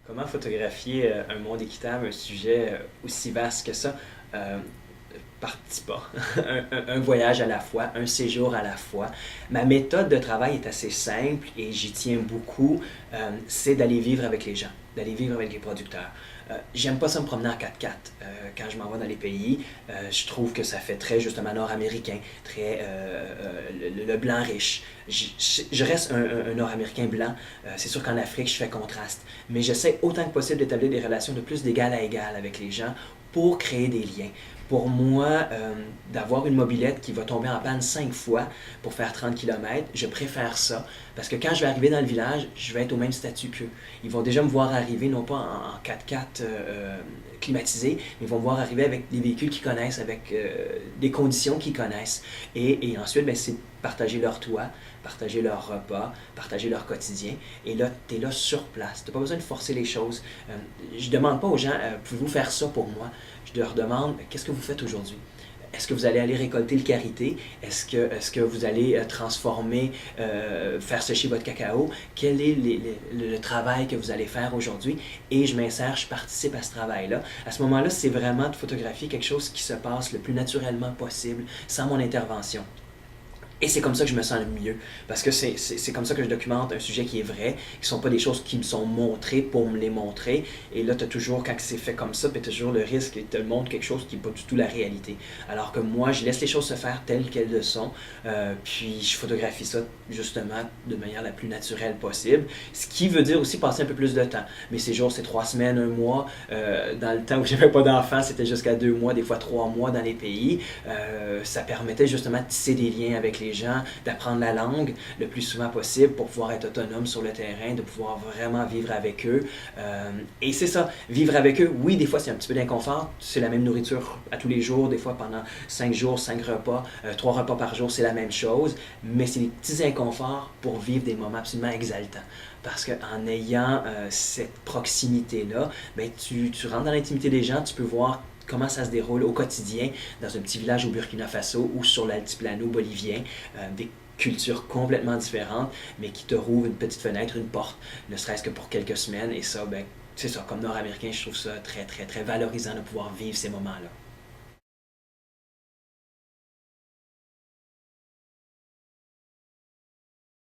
Comment photographier un monde équitable, un sujet aussi vaste que ça, euh, par petits pas, un voyage à la fois, un séjour à la fois. Ma méthode de travail est assez simple et j'y tiens beaucoup, c'est d'aller vivre avec les gens, d'aller vivre avec les producteurs. J'aime pas ça me promener en 4x4 quand je m'en vais dans les pays. Je trouve que ça fait très justement nord-américain, très le blanc riche. Je reste un nord-américain blanc. C'est sûr qu'en Afrique, je fais contraste. Mais j'essaie autant que possible d'établir des relations de plus d'égal à égal avec les gens pour créer des liens. Pour moi, d'avoir une mobilette qui va tomber en panne 5 fois pour faire 30 km, je préfère ça. Parce que quand je vais arriver dans le village, je vais être au même statut qu'eux. Ils vont déjà me voir arriver, non pas en 4x4 climatisé, mais ils vont me voir arriver avec des véhicules qu'ils connaissent, avec des conditions qu'ils connaissent. Et ensuite, ben, c'est partager leur toit, partager leur repas, partager leur quotidien. Et là, tu es là sur place. Tu n'as pas besoin de forcer les choses. Je ne demande pas aux gens, pouvez-vous faire ça pour moi? Je leur demande, qu'est-ce que vous faites aujourd'hui? Est-ce que vous allez aller récolter le karité? Est-ce que vous allez transformer, faire sécher votre cacao? Quel est le travail que vous allez faire aujourd'hui? Et je m'insère, je participe à ce travail-là. À ce moment-là, c'est vraiment de photographier quelque chose qui se passe le plus naturellement possible, sans mon intervention. Et c'est comme ça que je me sens le mieux, parce que c'est comme ça que je documente un sujet qui est vrai, qui ne sont pas des choses qui me sont montrées pour me les montrer. Et là, tu as toujours, quand c'est fait comme ça, tu as toujours le risque et te montre quelque chose qui n'est pas du tout la réalité. Alors que moi, je laisse les choses se faire telles qu'elles le sont, puis je photographie ça justement de manière la plus naturelle possible, ce qui veut dire aussi passer un peu plus de temps. Mes séjours, c'est 3 semaines, un mois. Dans le temps où j'avais pas d'enfants, c'était jusqu'à 2 mois, des fois 3 mois dans les pays. Ça permettait justement de tisser des liens avec les gens, d'apprendre la langue le plus souvent possible pour pouvoir être autonome sur le terrain, de pouvoir vraiment vivre avec eux. Et c'est ça, vivre avec eux, oui, des fois c'est un petit peu d'inconfort, c'est la même nourriture à tous les jours, des fois pendant 5 jours, 5 repas, 3 repas par jour, c'est la même chose, mais c'est des petits inconforts pour vivre des moments absolument exaltants. Parce qu'en ayant cette proximité-là, ben, tu rentres dans l'intimité des gens, tu peux voir comment ça se déroule au quotidien dans un petit village au Burkina Faso ou sur l'altiplano bolivien, des cultures complètement différentes, mais qui te rouvrent une petite fenêtre, une porte, ne serait-ce que pour quelques semaines. Et ça, ben, c'est ça, comme Nord-Américain, je trouve ça très, très, très valorisant de pouvoir vivre ces moments-là.